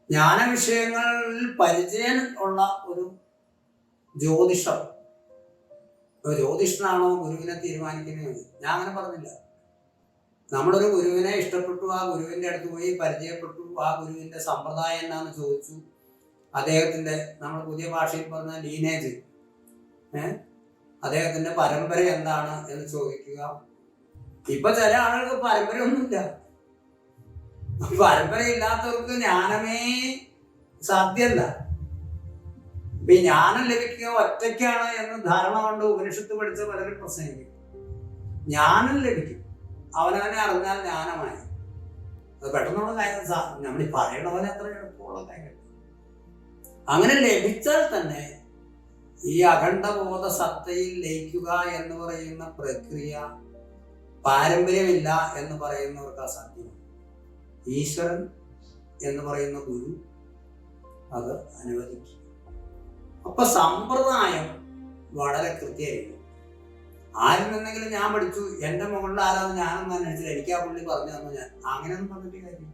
ജ്ഞാന വിഷയങ്ങളിൽ പരിചയം ഉള്ള ഒരു ജ്യോതിഷം, ജ്യോതിഷനാണോ ഗുരുവിനെ തീരുമാനിക്കുന്നത്? ഞാൻ അങ്ങനെ പറഞ്ഞില്ല. നമ്മളൊരു ഗുരുവിനെ ഇഷ്ടപ്പെട്ടു, ആ ഗുരുവിൻ്റെ അടുത്ത് പോയി പരിചയപ്പെട്ടു, ആ ഗുരുവിൻ്റെ സമ്പ്രദായം എന്താണെന്ന് ചോദിച്ചു, അദ്ദേഹത്തിൻ്റെ, നമ്മൾ പുതിയ ഭാഷയിൽ പറഞ്ഞ ലീനേജ്, അദ്ദേഹത്തിൻ്റെ പരമ്പര എന്താണ് എന്ന് ചോദിക്കുക. ഇപ്പൊ ചില ആളുകൾക്ക് പരമ്പരയൊന്നുമില്ല. പരമ്പരയില്ലാത്തവർക്ക് ജ്ഞാനമേ സാധ്യമല്ല. ഇപ്പൊ ഈ ജ്ഞാനം ലഭിക്കുക ഒറ്റയ്ക്കാണ് എന്ന് ധാരണ കൊണ്ട് ഉപനിഷത്ത് പഠിച്ച പലരും പ്രസംഗിക്കും. ജ്ഞാനം ലഭിക്കും, അവനവനെ അറിഞ്ഞാൽ ജ്ഞാനമായി. അത് പെട്ടെന്നുള്ള കാര്യം, നമ്മൾ ഈ പറയണ പോലെ അത്ര എളുപ്പമുള്ള കാര്യം. അങ്ങനെ ലഭിച്ചാൽ തന്നെ ഈ അഖണ്ഡബോധ സത്തയിൽ ലയിക്കുക എന്ന് പറയുന്ന പ്രക്രിയ പാരമ്പര്യമില്ല എന്ന് പറയുന്നവർക്ക് അസാധ്യമാണ്. ഈശ്വരൻ എന്ന് പറയുന്ന ഗുരു അത് അനുവദിക്കും. അപ്പൊ സമ്പ്രദായം വളരെ കൃത്യമായിരിക്കും. ആരിൽ നിന്നെങ്കിലും ഞാൻ പഠിച്ചു, എൻ്റെ മുകളിൽ ആരാന്ന് ഞാനൊന്നും അന്വേഷിച്ചില്ല, എനിക്ക് ആ പുള്ളി പറഞ്ഞു തന്നു, ഞാൻ അങ്ങനെയൊന്നും പറഞ്ഞിട്ട് കാര്യമില്ല.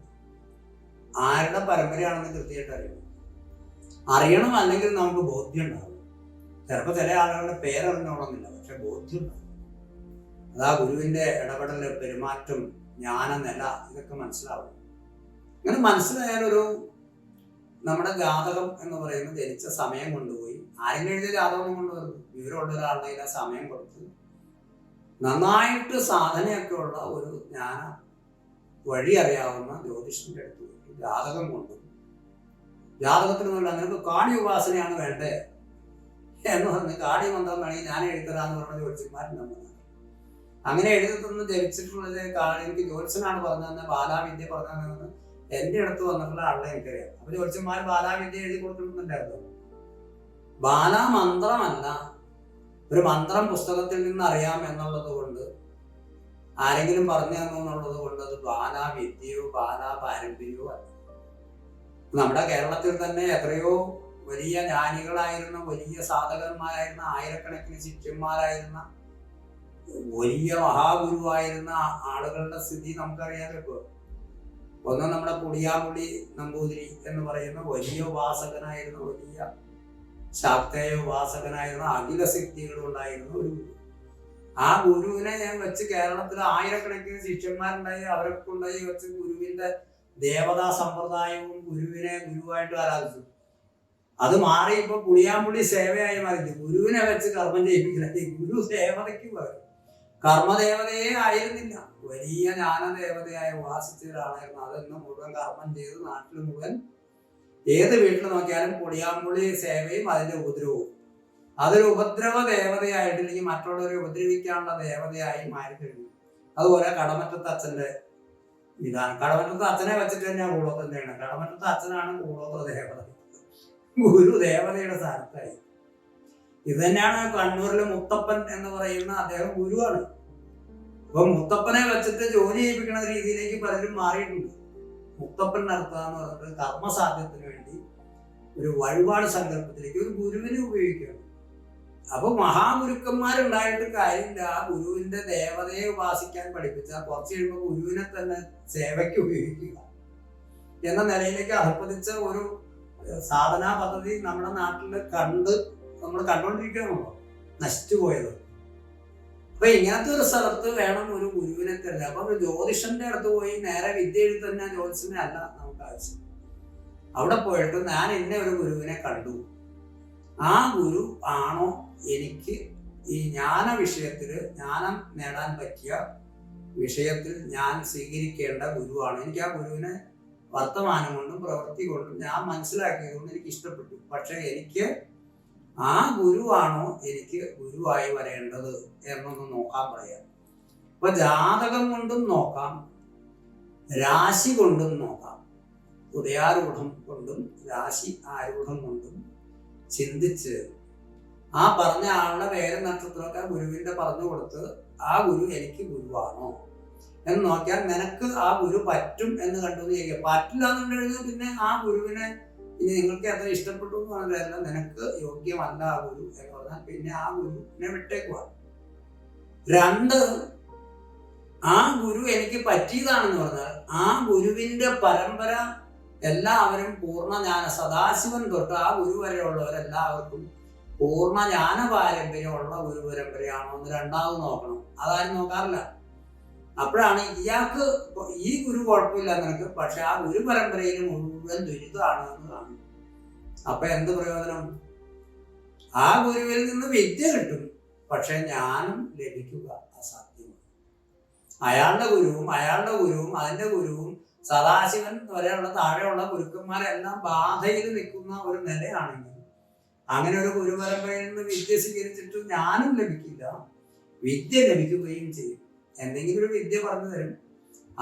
ആരുടെ പരമ്പരയാണെന്ന് കൃത്യമായിട്ട് അറിയണം. അറിയണം, അല്ലെങ്കിൽ നമുക്ക് ബോധ്യം ഉണ്ടാവും. ചിലപ്പോൾ ചില ആളുകളുടെ പേരറിഞ്ഞോണമെന്നില്ല, പക്ഷെ ബോധ്യം ഉണ്ടാവും. അതാ ഗുരുവിൻ്റെ ഇടപെടൽ, പെരുമാറ്റം, ജ്ഞാനനില, ഇതൊക്കെ മനസ്സിലാവും. അങ്ങനെ മനസ്സിലായാലൊരു നമ്മുടെ ജാതകം എന്ന് പറയുന്നത് ജനിച്ച സമയം കൊണ്ടുപോയി, ആരെങ്കിലും എഴുതിയ ജാതകം കൊണ്ടുവരുന്നു, വിവരമുള്ള ഒരാളുടെ സമയം കൊടുത്ത് നന്നായിട്ട് സാധനയൊക്കെ ഉള്ള ഒരു ജ്ഞാന വഴി അറിയാവുന്ന ജ്യോതിഷന്റെ അടുത്ത് പോയി ജാതകം കൊണ്ടു, ജാതകത്തിനൊന്നുമില്ല, നിനക്ക് കാടി ഉപാസനയാണ് വേണ്ടേ എന്ന് പറഞ്ഞ് കാടി മന്ത്രം വേണമെങ്കിൽ ഞാൻ എഴുതരാന്ന് പറഞ്ഞ ജ്യോതിഷന്മാരുണ്ടെന്ന്. അങ്ങനെ എഴുതി തന്ന് ജപിച്ചിട്ടുള്ളത് എനിക്ക് ജ്യോത്സ്യനാണ് പറഞ്ഞതെന്ന്, ബാലാവിദ്യ പറഞ്ഞതെന്ന് എൻ്റെ അടുത്ത് വന്നിട്ടുള്ള ആളെ എനിക്കറിയാം. അപ്പൊ ജ്യോത്സ്യന്മാർ ബാലാവിദ്യ എഴുതി കൊടുത്തിട്ടുണ്ടായിരുന്നു. ബാലാമന്ത്രമല്ല, ഒരു മന്ത്രം പുസ്തകത്തിൽ നിന്ന് അറിയാം എന്നുള്ളത് കൊണ്ട്, ആരെങ്കിലും പറഞ്ഞു തന്നു എന്നുള്ളത് കൊണ്ട് അത് ബാലാവിദ്യയോ ബാലാ പാരമ്പര്യമോ അല്ല. നമ്മുടെ കേരളത്തിൽ തന്നെ എത്രയോ വലിയ ജ്ഞാനികളായിരുന്ന, വലിയ സാധകന്മാരായിരുന്ന, ആയിരക്കണക്കിന് ശിഷ്യന്മാരായിരുന്ന, വലിയ മഹാഗുരുവായിരുന്ന ആളുകളുടെ സ്ഥിതി നമുക്കറിയാലോ. ഇപ്പോൾ ഒന്ന് നമ്മുടെ പുളിയാമ്പുളി നമ്പൂതിരി എന്ന് പറയുന്ന വലിയ ഉപാസകനായിരുന്ന, വലിയ ശാക്തേയ ഉപാസകനായിരുന്ന, അഖില സിദ്ധികളുണ്ടായിരുന്ന ഒരു ഗുരു. ആ ഗുരുവിനെ ഞാൻ വെച്ച് കേരളത്തിൽ ആയിരക്കണക്കിന് ശിഷ്യന്മാരുണ്ടായി, അവരൊക്കെ ഉണ്ടായി വെച്ച് ഗുരുവിന്റെ ദേവതാ സമ്പ്രദായവും ഗുരുവിനെ ഗുരുവായിട്ട് ആരാധിച്ചു. അത് മാറി ഇപ്പൊ പുളിയാമ്പുള്ളി സേവയായി മാറി. ഗുരുവിനെ വെച്ച് കർമ്മം ചെയ്യിപ്പിക്കില്ല, ഗുരു ദേവതയ്ക്ക് പകരം കർമ്മദേവതയെ ആയിരുന്നില്ല, വലിയ ജ്ഞാനദേവതയായി ഉപാസിച്ച ഒരാളായിരുന്നു. അതെന്ന് മുഴുവൻ കർമ്മം ചെയ്ത് നാട്ടിൽ മുഴുവൻ ഏത് വീട്ടിൽ നോക്കിയാലും പുളിയാമ്പുള്ളി സേവയും അതിന്റെ ഉപദ്രവവും. അതൊരു ഉപദ്രവ ദേവതയായിട്ടില്ലെങ്കിൽ മറ്റുള്ളവരെ ഉപദ്രവിക്കാനുള്ള ദേവതയായി മാറിക്കഴിഞ്ഞു. അതുപോലെ കടമറ്റത്ത് അച്ഛന്റെ ഇതാണ്. കടമറ്റത്ത് അച്ഛനെ വെച്ചിട്ട് തന്നെയാണ് കൂടോത്രം ചെയ്യണം. കടമറ്റത്ത് അച്ഛനാണ് കൂടോത്ര ദേവത, ഗുരു ദേവതയുടെ സ്ഥാനത്തായി. ഇത് തന്നെയാണ് കണ്ണൂരിലെ മുത്തപ്പൻ എന്ന് പറയുന്ന അദ്ദേഹം ഗുരുവാണ്. അപ്പൊ മുത്തപ്പനെ വെച്ചിട്ട് ജോലി ചെയ്യിപ്പിക്കുന്ന രീതിയിലേക്ക് പലരും മാറിയിട്ടുണ്ട്. മുത്തപ്പൻ നടത്തുക എന്ന് പറഞ്ഞിട്ട് കർമ്മസാധ്യത്തിന് വേണ്ടി ഒരു വഴിപാട് സങ്കല്പത്തിലേക്ക് ഒരു ഗുരുവിനെ ഉപയോഗിക്കുകയാണ്. അപ്പൊ മഹാഗുരുക്കന്മാരുണ്ടായിട്ട് കാര്യമില്ല. ആ ഗുരുവിന്റെ ദേവതയെ ഉപാസിക്കാൻ പഠിപ്പിച്ചാൽ കുറച്ച് കഴിയുമ്പോൾ ഗുരുവിനെ തന്നെ സേവയ്ക്ക് ഉപയോഗിക്കുക എന്ന നിലയിലേക്ക് അർപ്പതിച്ച ഒരു സാധനാ പദ്ധതി നമ്മുടെ നാട്ടിൽ നമ്മൾ കണ്ടുകൊണ്ടിരിക്കുകയാണല്ലോ, നശിച്ചു പോയത്. അപ്പൊ ഇങ്ങനത്തെ ഒരു സ്ഥലത്ത് വേണം ഒരു ഗുരുവിനെ തന്നെ. അപ്പൊ ഒരു ജ്യോതിഷന്റെ അടുത്ത് പോയി നേരെ വിദ്യ എഴുതി തന്നെ ജ്യോതിഷനെ അല്ല നമുക്ക് ആവശ്യം. അവിടെ പോയിട്ട് ഞാൻ ഇന്ന ഒരു ഗുരുവിനെ കണ്ടു, ആ ഗുരു ആണോ എനിക്ക് ഈ ജ്ഞാന വിഷയത്തിൽ, ജ്ഞാനം നേടാൻ പറ്റിയ വിഷയത്തിൽ ഞാൻ സ്വീകരിക്കേണ്ട ഗുരുവാണ്. എനിക്ക് ആ ഗുരുവിനെ വർത്തമാനം കൊണ്ടും പ്രവൃത്തി കൊണ്ടും ഞാൻ മനസ്സിലാക്കിയത് കൊണ്ട് എനിക്ക് ഇഷ്ടപ്പെട്ടു. പക്ഷെ എനിക്ക് ആ ഗുരുവാണോ എനിക്ക് ഗുരുവായി വരേണ്ടത് എന്നൊന്ന് നോക്കാൻ പറയാം. അപ്പൊ ജാതകം കൊണ്ടും നോക്കാം, രാശി കൊണ്ടും നോക്കാം. ഉദയാരൂഢം കൊണ്ടും രാശി ആരൂഢം കൊണ്ടും ചിന്തിച്ച് ആ പറഞ്ഞ ആളുടെ പേര് നക്ഷത്രമൊക്കെ ഗുരുവിന്റെ പറഞ്ഞു കൊടുത്ത് ആ ഗുരു എനിക്ക് ഗുരുവാണോ എന്ന് നോക്കിയാൽ നിനക്ക് ആ ഗുരു പറ്റും എന്ന് കണ്ടു ചെയ്യുക. പറ്റില്ല എന്നുണ്ടെങ്കിൽ പിന്നെ ആ ഗുരുവിനെ ഇനി നിങ്ങൾക്ക് എത്ര ഇഷ്ടപ്പെട്ടു എന്ന് പറഞ്ഞതല്ല, നിനക്ക് യോഗ്യമല്ല ആ ഗുരു എന്ന് പറഞ്ഞാൽ പിന്നെ ആ ഗുരുവിനെ വിട്ടേക്കുക. രണ്ട്, ആ ഗുരു എനിക്ക് പറ്റിയതാണെന്ന് പറഞ്ഞാൽ ആ ഗുരുവിന്റെ പരമ്പര എല്ലാവരും പൂർണ്ണ ജ്ഞാന സദാശിവൻ തൊട്ട് ആ ഗുരു വരെയുള്ളവരെല്ലാവർക്കും പൂർണ്ണ ജ്ഞാന പാരമ്പര്യമുള്ള ഗുരു പരമ്പരയാണോ എന്ന് രണ്ടാമത് നോക്കണം. അതാരും നോക്കാറില്ല. അപ്പോഴാണ് ഇയാൾക്ക് ഈ ഗുരു കുഴപ്പമില്ല നിനക്ക്, പക്ഷെ ആ ഗുരു പരമ്പരയിൽ മുഴുവൻ ദുരിതമാണ് എന്ന് കാണും. അപ്പൊ എന്ത് പ്രയോജനം? ആ ഗുരുവിൽ നിന്ന് വിദ്യ കിട്ടും, പക്ഷെ ജ്ഞാനം ലഭിക്കുക അസാധ്യമാണ്. അയാളുടെ ഗുരുവും അതിന്റെ ഗുരുവും സദാശിവൻ വരെയുള്ള താഴെയുള്ള ഗുരുക്കന്മാരെല്ലാം ബാധയിൽ നിൽക്കുന്ന ഒരു നിലയാണെങ്കിൽ അങ്ങനെ ഒരു ഗുരു പരമ്പരയിൽ നിന്ന് വിദ്യ സ്വീകരിച്ചിട്ട് ജ്ഞാനം ലഭിക്കില്ല, വിദ്യ ലഭിക്കുകയും ചെയ്യും. എന്തെങ്കിലും ഒരു വിദ്യ പറഞ്ഞു തരും,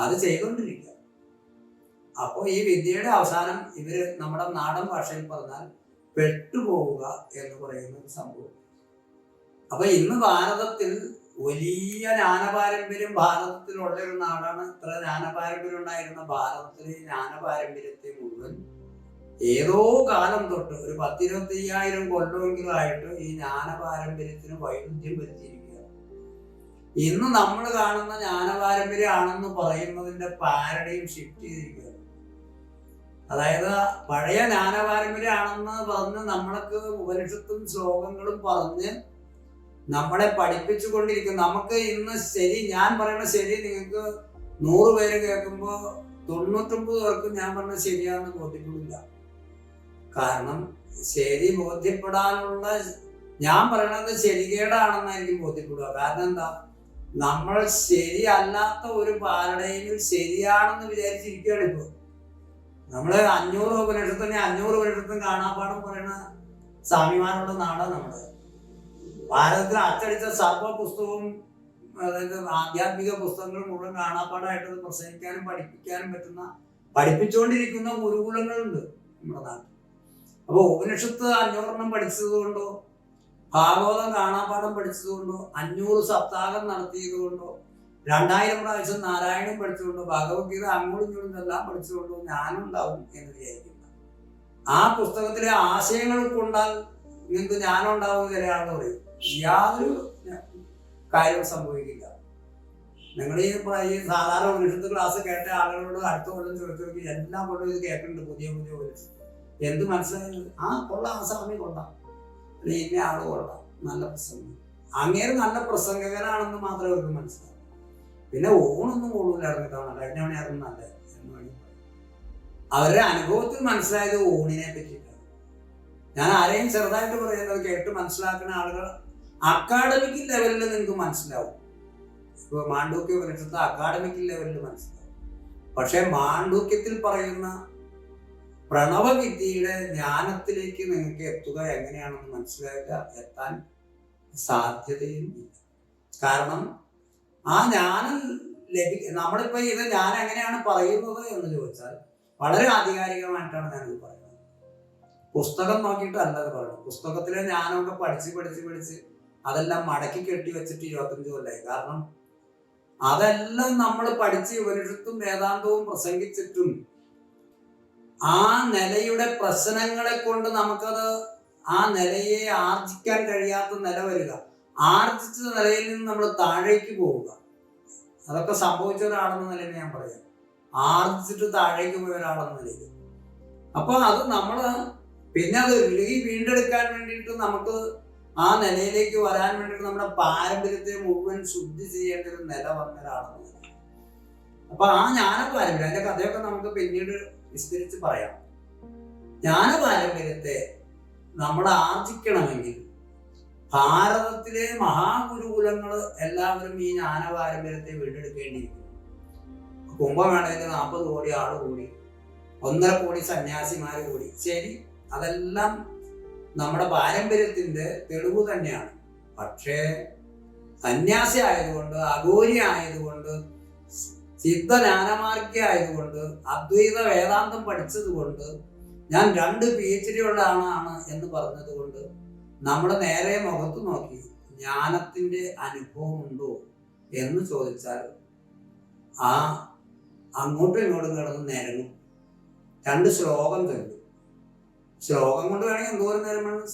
അത് ചെയ്തുകൊണ്ടിരിക്കുക. അപ്പോൾ ഈ വിദ്യയുടെ അവസാനം ഇവര് നമ്മുടെ നാടൻ ഭാഷയിൽ പറഞ്ഞാൽ പെട്ടുപോവുക എന്ന് പറയുന്ന ഒരു സംഭവം. അപ്പൊ ഇന്ന് ഭാരതത്തിൽ വലിയ ജ്ഞാനപാരമ്പര്യം ഭാരതത്തിലുള്ള ഒരു നാടാണ്. ഇത്ര ജ്ഞാനപാരമ്പര്യം ഉണ്ടായിരുന്ന ഭാരതത്തിലെ ജ്ഞാനപാരമ്പര്യത്തെ മുഴുവൻ ഏതോ കാലം തൊട്ട് ഒരു 10-25,000 കൊല്ലമെങ്കിലും ആയിട്ട് ഈ ജ്ഞാനപാരമ്പര്യത്തിന് വൈരുദ്ധ്യം വരുത്തിയിരിക്കുക. ഇന്ന് നമ്മൾ കാണുന്ന ജ്ഞാനപാരമ്പര്യമാണെന്ന് പറയുന്നതിന്റെ പാരഡൈം ഷിഫ്റ്റ് ചെയ്തിരിക്കുക. അതായത് പഴയ ജ്ഞാനപാരമ്പര്യമാണെന്ന് പറഞ്ഞ് നമ്മൾക്ക് ഉപനിഷത്തും ശ്ലോകങ്ങളും പറഞ്ഞ് നമ്മളെ പഠിപ്പിച്ചു കൊണ്ടിരിക്കും. നമുക്ക് ഇന്ന് ശരി, ഞാൻ പറയുന്ന ശരി നിങ്ങൾക്ക് 100 പേര് കേൾക്കുമ്പോൾ 99 പേർക്കും ഞാൻ പറഞ്ഞ ശരിയാണെന്ന് ബോധ്യപ്പെടില്ല. കാരണം ശരി ബോധ്യപ്പെടാനുള്ള, ഞാൻ പറയണത് ശരികേടാണെന്നായിരിക്കും ബോധ്യപ്പെടുക. കാരണം എന്താ, നമ്മൾ ശരിയല്ലാത്ത ഒരു പാരഡൈമിൽ ശരിയാണെന്ന് വിചാരിച്ചിരിക്കുകയാണ്. ഇപ്പോൾ നമ്മള് 500 ഉപനിഷത്തിനെ 500 ഉപനിഷത്തും കാണാപ്പാടം പറയുന്ന സ്വാമിമാരുടെ നാടാണ് നമ്മുടെ ഭാരതത്തിൽ. അച്ചടിച്ച സർവ്വ പുസ്തകവും, അതായത് ആധ്യാത്മിക പുസ്തകങ്ങൾ മുഴുവൻ കാണാപ്പാടായിട്ട് പ്രസംഗിക്കാനും പഠിപ്പിക്കാനും പറ്റുന്ന, പഠിപ്പിച്ചുകൊണ്ടിരിക്കുന്ന ഗുരുകുലങ്ങളുണ്ട് നമ്മുടെ നാട്ടിൽ. അപ്പോൾ ഉപനിഷത്ത് 500 പഠിച്ചത് കൊണ്ടോ, ഭാഗവതം കാണാപ്പാടം പഠിച്ചത് കൊണ്ടോ, 500 സപ്താഹം നടത്തിയത് കൊണ്ടോ, 2000 പ്രാവശ്യം നാരായണം പഠിച്ചുകൊണ്ടോ, ഭഗവത്ഗീത അങ്ങോട്ടും ഇങ്ങോട്ടും എല്ലാം പഠിച്ചുകൊണ്ടോ ഞാനുണ്ടാവും എന്ന് വിചാരിക്കുന്നു. ആ പുസ്തകത്തിലെ ആശയങ്ങൾ കൊണ്ടാൽ നിങ്ങൾക്ക് ജ്ഞാനം ഉണ്ടാവും ചില ആളുകൾ പറയും. യാതൊരു കാര്യവും സംഭവിക്കില്ല. നിങ്ങൾ ഈ സാധാരണ ഉപനിഷത്ത് ക്ലാസ് കേട്ട ആളുകളോട് അടുത്ത കൊല്ലം ചോദിച്ചു നോക്കി, എല്ലാം കൊല്ലം ഇത് കേൾക്കുന്നുണ്ട്, പുതിയ ഉപനിഷത്ത് എന്ത് മനസ്സിലായത്? ആ കൊള്ളാം, ആ സ്വാമി കൊള്ളാം, ഇന്ന ആള് കൊള്ളാം, നല്ല പ്രസംഗം, അങ്ങേര് നല്ല പ്രസംഗകനാണെന്ന് മാത്രമേ അവർക്ക് മനസ്സിലാവും. പിന്നെ ഊണൊന്നും കൊള്ളൂലായിരുന്നു തവണ, കഴിഞ്ഞ തവണയായിരുന്നു നല്ല എന്ന് വേണമെങ്കിൽ അവരുടെ അനുഭവത്തിൽ മനസ്സിലായത് ഊണിനെ പറ്റിയിട്ടാണ്. ഞാൻ ആരെയും ചെറുതായിട്ട് പറയുന്നത് കേട്ട് മനസ്സിലാക്കുന്ന ആളുകൾ അക്കാഡമിക് ലെവലിൽ നിങ്ങൾക്ക് മനസ്സിലാവും. ഇപ്പോൾ മാണ്ഡൂക്യ ഉപനിഷത്ത് അക്കാഡമിക് ലെവലിൽ മനസ്സിലാവും. പക്ഷെ മാണ്ഡൂക്യത്തിൽ പറയുന്ന പ്രണവവിദ്യയുടെ ജ്ഞാനത്തിലേക്ക് നിങ്ങൾക്ക് എത്തുക എങ്ങനെയാണെന്ന് മനസ്സിലാക്കുക, എത്താൻ സാധ്യതയും ഇല്ല. കാരണം ആ ജ്ഞാനം നമ്മളിപ്പോ ഇത് ഞാൻ എങ്ങനെയാണ് പറയുന്നത് എന്ന് ചോദിച്ചാൽ വളരെ ആധികാരികമായിട്ടാണ് ഞാനിത് പറയുന്നത്. പുസ്തകം നോക്കിയിട്ടല്ല അത് പറയുന്നത്. പുസ്തകത്തിലെ ജ്ഞാനമൊക്കെ പഠിച്ച് അതെല്ലാം മടക്കി കെട്ടി വെച്ചിട്ട് 25 കൊല്ലമായി. കാരണം അതെല്ലാം നമ്മൾ പഠിച്ച് ഉപനിഷത്തും വേദാന്തവും പ്രസംഗിച്ചിട്ടും ആ നിലയുടെ പ്രശ്നങ്ങളെ കൊണ്ട് നമുക്കത് ആ നിലയെ ആർജിക്കാൻ കഴിയാത്ത നില വരിക, ആർജിച്ച നിലയിൽ നിന്ന് നമ്മൾ താഴേക്ക് പോവുക. അതൊക്കെ സംഭവിച്ച ഒരാളെന്ന നിലയിൽ ഞാൻ പറയാം, ആർജിച്ചിട്ട് താഴേക്ക് പോയ ഒരാളെന്ന നിലയിൽ. അപ്പൊ അത് നമ്മള് പിന്നെ അത് വീണ്ടെടുക്കാൻ വേണ്ടിയിട്ട് നമുക്ക് ആ നിലയിലേക്ക് വരാൻ വേണ്ടിയിട്ട് നമ്മുടെ പാരമ്പര്യത്തെ മുഴുവൻ ശുദ്ധി ചെയ്യേണ്ട ഒരു നില വന്ന ഒരാളെന്ന നില. അപ്പൊ ആ ജ്ഞാനപാരമ്പര്യം, അതിന്റെ കഥയൊക്കെ നമുക്ക് പിന്നീട് വിസ്തരിച്ച് പറയാം. ജ്ഞാനപാരമ്പര്യത്തെ നമ്മൾ ആർജിക്കണമെങ്കിൽ ഭാരതത്തിലെ മഹാഗുരുകുലങ്ങൾ എല്ലാവരും ഈ ജ്ഞാനപാരമ്പര്യത്തെ വീണ്ടെടുക്കേണ്ടിയിരിക്കുന്നു. കുംഭമേളയിൽ 40 കോടി ആള് കൂടി, 1.5 കോടി സന്യാസിമാര് കൂടി. ശരി, അതെല്ലാം നമ്മുടെ പാരമ്പര്യത്തിന്റെ തെളിവ് തന്നെയാണ്. പക്ഷേ സന്യാസി ആയതുകൊണ്ട്, അഘോരി ആയതുകൊണ്ട്, സിദ്ധ ജ്ഞാനമാർഗ്ഗ ആയതുകൊണ്ട്, അദ്വൈത വേദാന്തം പഠിച്ചത് കൊണ്ട്, ഞാൻ 2 PhD ഉള്ള ആളാണ് എന്ന് പറഞ്ഞത് കൊണ്ട് നമ്മൾ നേരെ മുഖത്ത് നോക്കി ജ്ഞാനത്തിന്റെ അനുഭവം ഉണ്ടോ എന്ന് ചോദിച്ചാൽ ആ അങ്ങോട്ടും ഇങ്ങോട്ടും കിടന്ന് നിരങ്ങും. 2 ശ്ലോകം ചൊല്ലും. ശ്ലോകം കൊണ്ട് വേണമെങ്കിൽ എന്തോരം നേരം വേണമെങ്കിൽ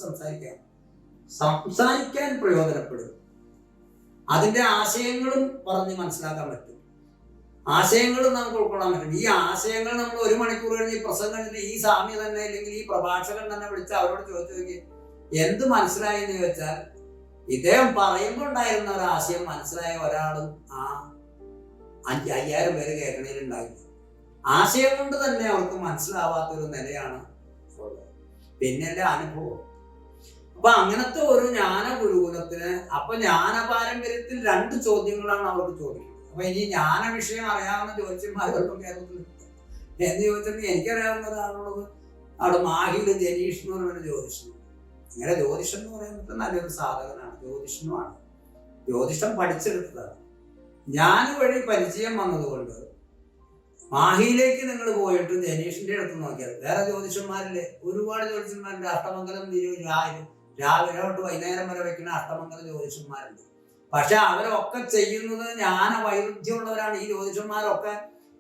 സംസാരിക്കാൻ പ്രയോജനപ്പെടും. അതിന്റെ ആശയങ്ങളും പറഞ്ഞ് മനസ്സിലാക്കാൻ പറ്റും. ആശയങ്ങൾ നമുക്ക് ഉൾക്കൊള്ളാൻ പറ്റും. ഈ ആശയങ്ങൾ നമ്മൾ 1 മണിക്കൂർ കഴിഞ്ഞ് ഈ പ്രസംഗം കഴിഞ്ഞിട്ട് ഈ സ്വാമി തന്നെ അല്ലെങ്കിൽ ഈ പ്രഭാഷകൻ തന്നെ വിളിച്ച് അവരോട് ചോദിച്ചു നോക്കി എന്ത് മനസ്സിലായി എന്ന് ചോദിച്ചാൽ ഇദ്ദേഹം പറയുമ്പോൾ ഉണ്ടായിരുന്ന ഒരു ആശയം മനസ്സിലായ ഒരാളും ആ 5000 പേര് കേൾക്കണേലുണ്ടാവില്ല. ആശയം കൊണ്ട് തന്നെ അവർക്ക് മനസ്സിലാവാത്തൊരു നിലയാണ് ഉള്ളത്. പിന്നല്ലേ അനുഭവം. അപ്പൊ അങ്ങനത്തെ ഒരു ജ്ഞാന ഗുരുകുലത്തിന് അപ്പൊ ജ്ഞാന പാരമ്പര്യത്തിൽ 2 ചോദ്യങ്ങളാണ് അവർക്ക് ചോദിക്കുന്നത്. അപ്പൊ ഇനി ജ്ഞാന വിഷയം അറിയാവുന്ന ജ്യോതിഷന്മാരൊക്കെ കേരളത്തിൽ എന്ന് ചോദിച്ചിട്ടുണ്ടെങ്കിൽ എനിക്കറിയാവുന്ന ഒരാളുള്ളത് അവിടെ മാഹിയില് ജനീഷ് എന്ന് പറയുന്ന ജ്യോതിഷം. ഇങ്ങനെ ജ്യോതിഷം എന്ന് പറയുന്നത് നല്ലൊരു സാധകനാണ്, ജ്യോതിഷനുമാണ്, ജ്യോതിഷം പഠിച്ചെടുത്തതാണ്. ഞാൻ വഴി പരിചയം വന്നതുകൊണ്ട് മാഹിയിലേക്ക് നിങ്ങൾ പോയിട്ട് ജനീഷിന്റെ അടുത്ത് നോക്കിയാൽ വേറെ ജ്യോതിഷന്മാരില്ലേ, ഒരുപാട് ജ്യോതിഷന്മാരുണ്ട്. അഷ്ടമംഗലം രാവിലെ തൊട്ട് വൈകുന്നേരം വരെ വെക്കുന്ന അഷ്ടമംഗല ജ്യോതിഷന്മാരുണ്ട്. പക്ഷെ അവരൊക്കെ ചെയ്യുന്നത് ജ്ഞാന വൈരുദ്ധ്യമുള്ളവരാണ്. ഈ ജ്യോതിഷന്മാരൊക്കെ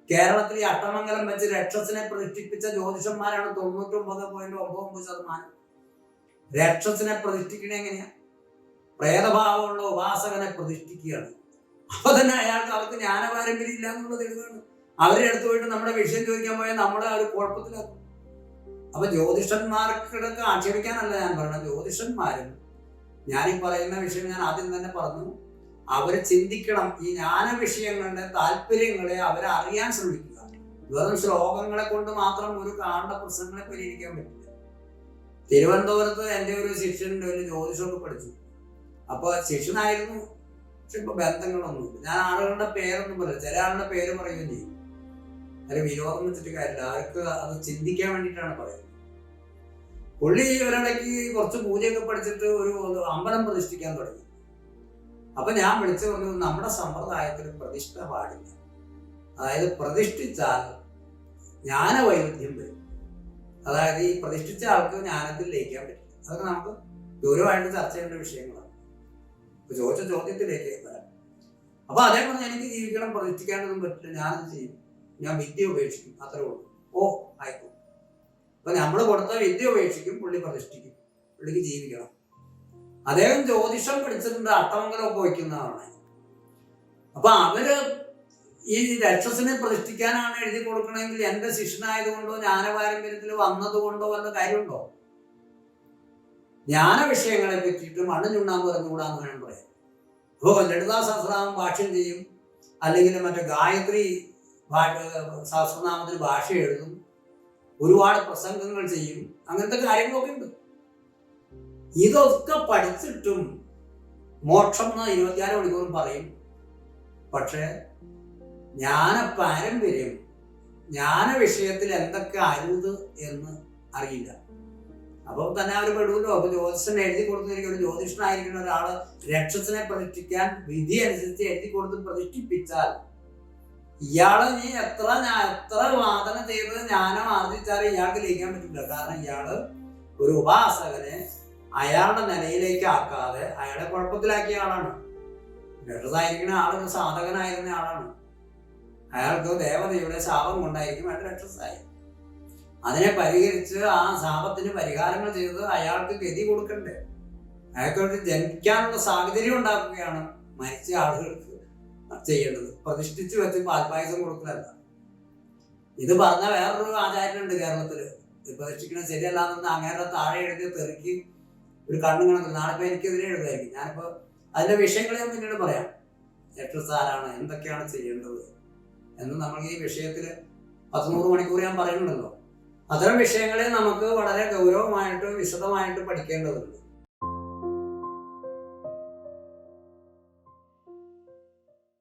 കേരളത്തിൽ ഈ അഷ്ടമംഗലം വെച്ച് രക്ഷസിനെ പ്രതിഷ്ഠിപ്പിച്ച ജ്യോതിഷന്മാരാണ് 99.99%. രക്ഷസിനെ പ്രതിഷ്ഠിക്കണ എങ്ങനെയാ? പ്രേതഭാവമുള്ള ഉപാസകനെ പ്രതിഷ്ഠിക്കുകയാണ്. അപ്പൊ തന്നെ അവർക്ക് ജ്ഞാന പാരമ്പര്യം ഇല്ല എന്നുള്ള തെളിവാണ്. അവരുടെ അടുത്ത് പോയിട്ട് നമ്മുടെ വിഷയം ചോദിക്കാൻ പോയാൽ നമ്മളെ അവർ കുഴപ്പത്തിലാക്കും. അപ്പൊ ജ്യോതിഷന്മാർക്കിടക്ക് ആക്ഷേപിക്കാനല്ല ഞാൻ പറയുന്നത്. ജ്യോതിഷന്മാരും ഞാനീ പറയുന്ന വിഷയം ഞാൻ ആദ്യം തന്നെ പറഞ്ഞു, അവര് ചിന്തിക്കണം. ഈ ജ്ഞാന വിഷയങ്ങളുടെ താല്പര്യങ്ങളെ അവരെ അറിയാൻ ശ്രമിക്കുക. വെറും ശ്ലോകങ്ങളെ കൊണ്ട് മാത്രം ഒരു കാണ്ട പ്രശ്നങ്ങളെ പരിഹരിക്കാൻ പറ്റില്ല. തിരുവനന്തപുരത്ത് എൻ്റെ ഒരു ശിഷ്യൻ്റെ ഒരു ജ്യോതിഷമൊക്കെ പഠിച്ചു. അപ്പൊ ശിഷ്യനായിരുന്നു, പക്ഷെ ഇപ്പൊ ബന്ധങ്ങളൊന്നുമില്ല. ഞാൻ ആളുകളുടെ പേരൊന്നും പറയില്ല, ചില ആളുടെ പേര് പറയുകയും ചെയ്യും. അതിൽ വിരോധം വെച്ചിട്ട് കാര്യമില്ല, അവർക്ക് അത് ചിന്തിക്കാൻ വേണ്ടിയിട്ടാണ് പറയുന്നത്. പുള്ളി ഒരിടയ്ക്ക് കുറച്ച് പൂജയൊക്കെ പഠിച്ചിട്ട് ഒരു അമ്പലം പ്രതിഷ്ഠിക്കാൻ തുടങ്ങി. അപ്പൊ ഞാൻ വിളിച്ചു പറഞ്ഞു, നമ്മുടെ സമ്പ്രദായത്തിൽ പ്രതിഷ്ഠ പാടില്ല. അതായത് പ്രതിഷ്ഠിച്ചാൽ ജ്ഞാനവൈരുദ്ധ്യം വരും. അതായത് ഈ പ്രതിഷ്ഠിച്ച ആൾക്ക് ജ്ഞാനത്തിൽ ലയിക്കാൻ പറ്റില്ല. അതൊക്കെ നമുക്ക് ഗൗരവമായിട്ട് ചർച്ച ചെയ്യേണ്ട വിഷയങ്ങളാണ്. ചോദിച്ച ചോദ്യത്തിലേക്ക് വരാം. അപ്പൊ അതേ പറഞ്ഞ് എനിക്ക് ജീവിക്കണം, പ്രതിഷ്ഠിക്കാനൊന്നും പറ്റില്ല, ഞാനത് ചെയ്യും, ഞാൻ വിദ്യ ഉപേക്ഷിക്കും, അത്രേ ഉള്ളൂ. ഓ ആയിക്കോ. അപ്പൊ നമ്മൾ കൊടുത്ത വിദ്യ ഉപേക്ഷിക്കും, പുള്ളി പ്രതിഷ്ഠിക്കും, പുള്ളിക്ക് ജീവിക്കണം. അദ്ദേഹം ജ്യോതിഷം പഠിച്ചിട്ടുണ്ട്, അഷ്ടമംഗലമൊക്കെ വയ്ക്കുന്നതാണ്. അപ്പൊ അവര് ഈ രക്ഷസിനെ പ്രതിഷ്ഠിക്കാനാണ് എഴുതി കൊടുക്കണമെങ്കിൽ എന്റെ ശിഷ്യനായതുകൊണ്ടോ ജ്ഞാനപാരമ്പര്യത്തിൽ വന്നതുകൊണ്ടോ വല്ല കാര്യമുണ്ടോ? ജ്ഞാന വിഷയങ്ങളെ പറ്റിയിട്ട് മണ്ണ് ചുണ്ണാൻ പറഞ്ഞുകൂടാന്ന് വേണം പറയാം. അപ്പോ ലളിതാ സഹസ്രനാമം ഭാഷ്യം ചെയ്യും, അല്ലെങ്കിൽ മറ്റേ ഗായത്രി സഹസ്രനാമത്തിന് ഭാഷ എഴുതും, ഒരുപാട് പ്രസംഗങ്ങൾ ചെയ്യും, അങ്ങനത്തെ കാര്യങ്ങളൊക്കെ ഉണ്ട്. ഇതൊക്കെ പഠിച്ചിട്ടും മോക്ഷം എന്ന് 24 മണിക്കൂറും പറയും. പക്ഷെ ജ്ഞാന പാരമ്പര്യം, ജ്ഞാന വിഷയത്തിൽ എന്തൊക്കെ അരുത് എന്ന് അറിയില്ല. അപ്പം തന്നെ അവർ പെടുമല്ലോ. അപ്പൊ ജ്യോതിഷനെ എഴുതി കൊടുത്തിരിക്കും, ഒരു ജ്യോതിഷനായിരിക്കുന്ന ഒരാള് രക്ഷസിനെ പ്രതിഷ്ഠിക്കാൻ വിധി അനുസരിച്ച് എഴുതി കൊടുത്ത് പ്രതിഷ്ഠിപ്പിച്ചാൽ ഇയാള് നീ എത്ര വാദന ചെയ്ത് ജ്ഞാനം ആർജിച്ചാലും ഇയാൾക്ക് ലയിക്കാൻ പറ്റില്ല. കാരണം ഇയാള് ഒരു ഉപാസകനെ അയാളുടെ നിലയിലേക്ക് ആക്കാതെ അയാളെ കുഴപ്പത്തിലാക്കിയ ആളാണ്. രക്ഷസായിരിക്കുന്ന ആളൊരു സാധകനായിരുന്ന ആളാണ്. അയാൾക്ക് ദേവതയുടെ ശാപം കൊണ്ടായിരിക്കും അയാൾ രക്ഷസായി. അതിനെ പരിഹരിച്ച് ആ ശാപത്തിന് പരിഹാരങ്ങൾ ചെയ്ത് അയാൾക്ക് ഗതി കൊടുക്കണ്ടേ? അയാൾക്ക് ജനിക്കാനുള്ള സാഹചര്യം ഉണ്ടാക്കുകയാണ് മരിച്ച ആളുകൾക്ക് ചെയ്യേണ്ടത്. പ്രതിഷ്ഠിച്ചു വെച്ച് പാൽപ്പായസം കൊടുക്കലല്ല. ഇത് പറഞ്ഞ വേറൊരു ആചാര്യനുണ്ട് കേരളത്തില്, പ്രതിഷ്ഠിക്കുന്നത് ശരിയല്ലാന്ന് അങ്ങനെ താഴെ എഴുതി തെറുക്കി ഒരു കണ്ണും കണക്കില്ല. നാളെ എനിക്കെതിരെ എഴുതായിരിക്കും. ഞാനിപ്പോ അതിന്റെ വിഷയങ്ങൾ ഞാൻ പിന്നീട് പറയാം. രക്ഷസാരാണ്, എന്തൊക്കെയാണ് ചെയ്യേണ്ടത് എന്ന് നമ്മൾ ഈ വിഷയത്തില് 100 മണിക്കൂർ ഞാൻ പറയുന്നുണ്ടല്ലോ. അത്തരം വിഷയങ്ങളെ നമുക്ക് വളരെ ഗൗരവമായിട്ട് വിശദമായിട്ട് പഠിക്കേണ്ടതുണ്ട്.